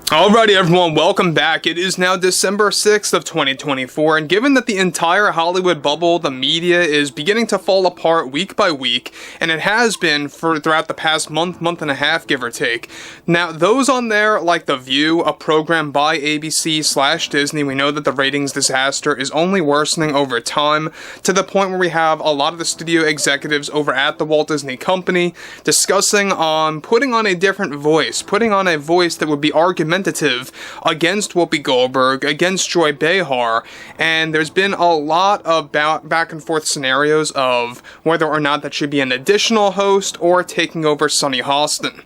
Alrighty everyone, welcome back. It is now December 6th of 2024, and given that the entire Hollywood bubble, the media, is beginning to fall apart week by week, and it has been throughout the past month and a half, give or take. Now, those on there, like The View, a program by ABC/Disney, we know that the ratings disaster is only worsening over time, to the point where we have a lot of the studio executives over at the Walt Disney Company discussing on putting on a different voice, putting on a voice that would be argumentative against Whoopi Goldberg, against Joy Behar, and there's been a lot of back and forth scenarios of whether or not that should be an additional host or taking over Sunny Hostin.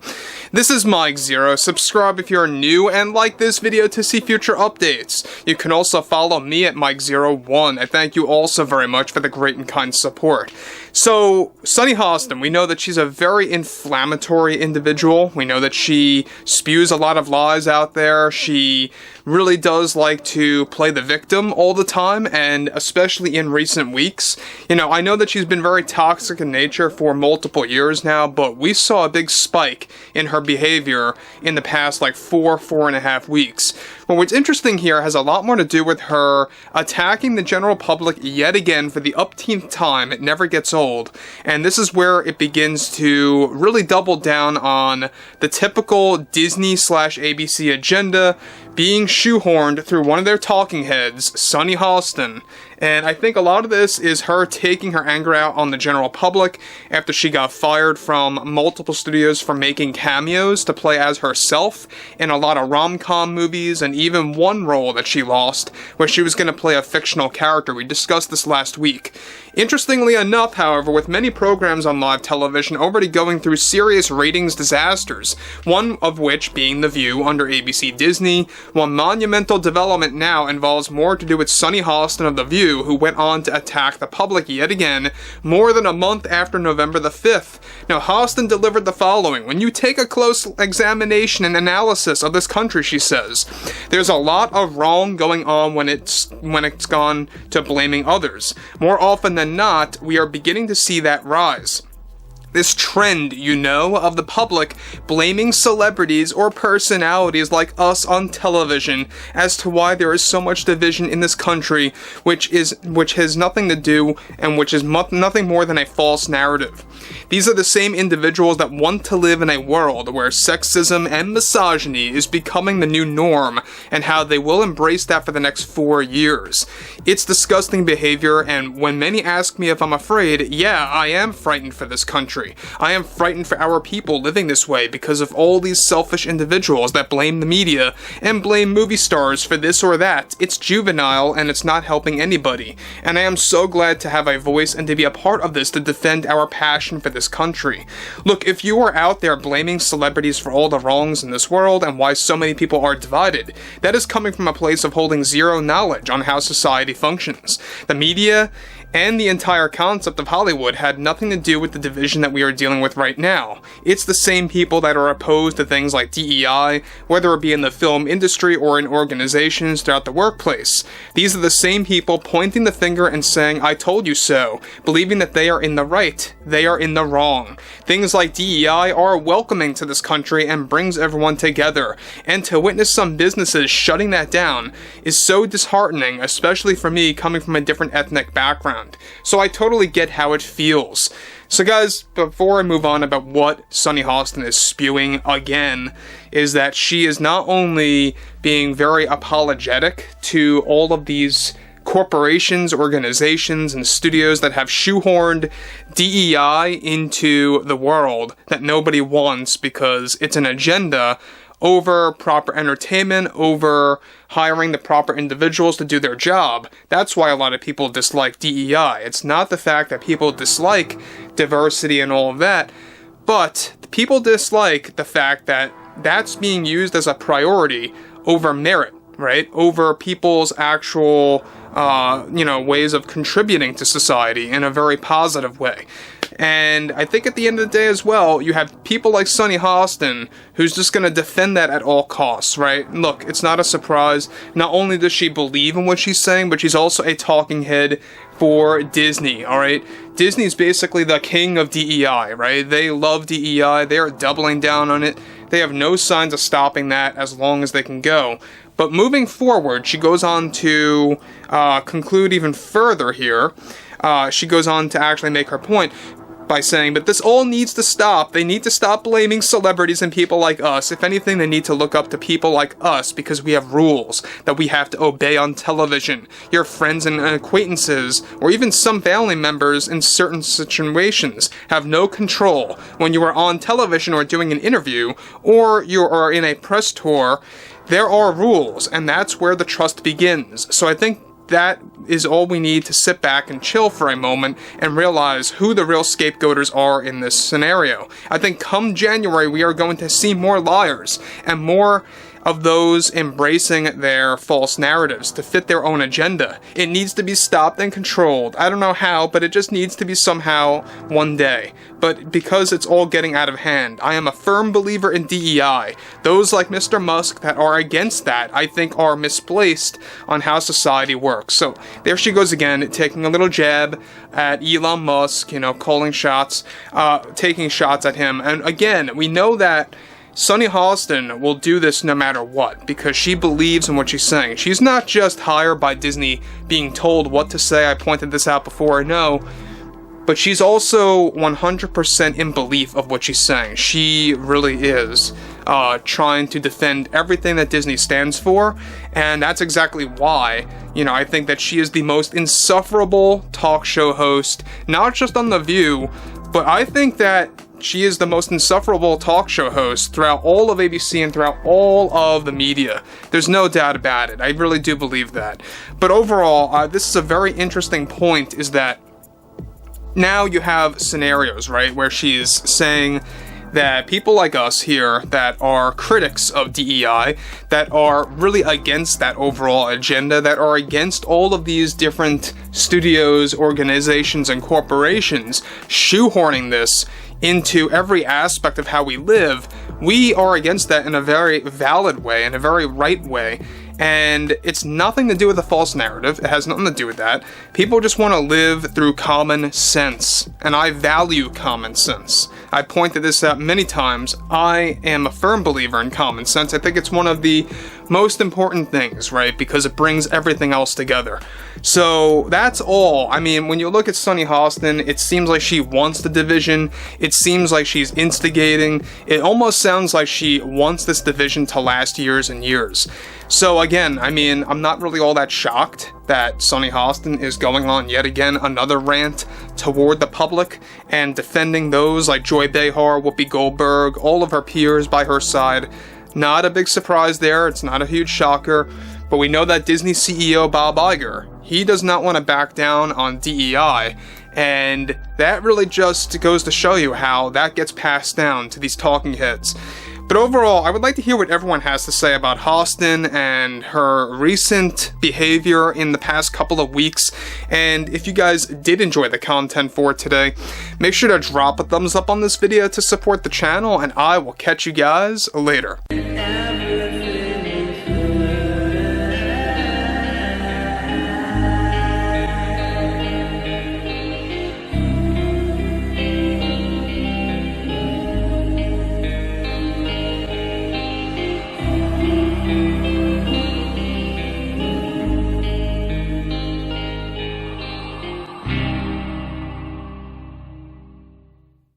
This is Mike Zero. Subscribe if you're new and like this video to see future updates. You can also follow me at Mike01. I thank you all so very much for the great and kind support. So, Sunny Hostin, we know that she's a very inflammatory individual. We know that she spews a lot of lies out there. She really does like to play the victim all the time, and especially in recent weeks. You know, I know that she's been very toxic in nature for multiple years now, but we saw a big spike in her behavior in the past like 4.5 weeks. But what's interesting here has a lot more to do with her attacking the general public yet again for the upteenth time. It never gets old. And this is where it begins to really double down on the typical Disney/ABC agenda being shoehorned through one of their talking heads, Sunny Hostin. And I think a lot of this is her taking her anger out on the general public after she got fired from multiple studios for making cameos to play as herself in a lot of rom-com movies, and even one role that she lost where she was going to play a fictional character. We discussed this last week. Interestingly enough, however, with many programs on live television already going through serious ratings disasters, one of which being The View under ABC Disney, one monumental development now involves more to do with Sunny Hostin of The View, who went on to attack the public yet again more than a month after November the 5th. Now, Hostin delivered the following: "When you take a close examination and analysis of this country," she says, "there's a lot of wrong going on when it's gone to blaming others. More often than not, we are beginning to see that rise. This trend, of the public blaming celebrities or personalities like us on television as to why there is so much division in this country, which has nothing to do and which is nothing more than a false narrative. These are the same individuals that want to live in a world where sexism and misogyny is becoming the new norm, and how they will embrace that for the next 4 years. It's disgusting behavior, and when many ask me if I'm afraid, yeah, I am frightened for this country. I am frightened for our people living this way because of all these selfish individuals that blame the media and blame movie stars for this or that. It's juvenile and it's not helping anybody. And I am so glad to have a voice and to be a part of this to defend our passion for this country. Look, if you are out there blaming celebrities for all the wrongs in this world and why so many people are divided, that is coming from a place of holding zero knowledge on how society functions. The media and the entire concept of Hollywood had nothing to do with the division that we are dealing with right now. It's the same people that are opposed to things like DEI, whether it be in the film industry or in organizations throughout the workplace. These are the same people pointing the finger and saying, "I told you so," believing that they are in the right, they are in the wrong. Things like DEI are welcoming to this country and brings everyone together, and to witness some businesses shutting that down is so disheartening, especially for me coming from a different ethnic background. So I totally get how it feels. So guys, before I move on about what Sunny Hostin is spewing again, is that she is not only being very apologetic to all of these corporations, organizations, and studios that have shoehorned DEI into the world that nobody wants because it's an agenda over proper entertainment, over hiring the proper individuals to do their job. That's why a lot of people dislike DEI. It's not the fact that people dislike diversity and all of that, but people dislike the fact that that's being used as a priority over merit, right? Over people's actual, ways of contributing to society in a very positive way. And I think at the end of the day as well, you have people like Sunny Hostin, who's just going to defend that at all costs, right? Look, it's not a surprise. Not only does she believe in what she's saying, but she's also a talking head for Disney, alright? Disney's basically the king of DEI, right? They love DEI. They are doubling down on it. they have no signs of stopping that as long as they can go. But moving forward, she goes on to conclude even further here. She goes on to actually make her point by saying, but this all needs to stop. They need to stop blaming celebrities and people like us. If anything, they need to look up to people like us because we have rules that we have to obey on television. Your friends and acquaintances, or even some family members in certain situations, have no control. When you are on television or doing an interview, or you are in a press tour, there are rules, and that's where the trust begins. So I think that is all we need to sit back and chill for a moment and realize who the real scapegoaters are in this scenario. I think come January we are going to see more liars and more of those embracing their false narratives to fit their own agenda. It needs to be stopped and controlled. I don't know how, but it just needs to be somehow one day. But because it's all getting out of hand, I am a firm believer in DEI. Those like Mr. Musk that are against that, I think, are misplaced on how society works. So there she goes again, taking a little jab at Elon Musk, calling shots, taking shots at him. And again, we know that Sunny Hostin will do this no matter what, because she believes in what she's saying. She's not just hired by Disney being told what to say. I pointed this out before, no. But she's also 100% in belief of what she's saying. She really is trying to defend everything that Disney stands for, and that's exactly why, I think that she is the most insufferable talk show host, not just on The View, but I think that she is the most insufferable talk show host throughout all of ABC and throughout all of the media. There's no doubt about it. I really do believe that. But overall, this is a very interesting point, is that now you have scenarios, right, where she's saying that people like us here that are critics of DEI, that are really against that overall agenda, that are against all of these different studios, organizations, and corporations shoehorning this into every aspect of how we live, we are against that in a very valid way, in a very right way. And it's nothing to do with a false narrative. It has nothing to do with that. People just want to live through common sense, and I value common sense. I pointed this out many times. I am a firm believer in common sense. I think it's one of the most important things, right? Because it brings everything else together. So that's all. I mean, when you look at Sunny Hostin, it seems like she wants the division. It seems like she's instigating. It almost sounds like she wants this division to last years and years. So again, I mean, I'm not really all that shocked that Sunny Hostin is going on yet again another rant toward the public and defending those like Joy Behar, Whoopi Goldberg, all of her peers by her side. Not a big surprise there, it's not a huge shocker, but we know that Disney CEO Bob Iger, he does not want to back down on DEI, and that really just goes to show you how that gets passed down to these talking heads. But overall, I would like to hear what everyone has to say about Hostin and her recent behavior in the past couple of weeks. And if you guys did enjoy the content for today, make sure to drop a thumbs up on this video to support the channel, and I will catch you guys later.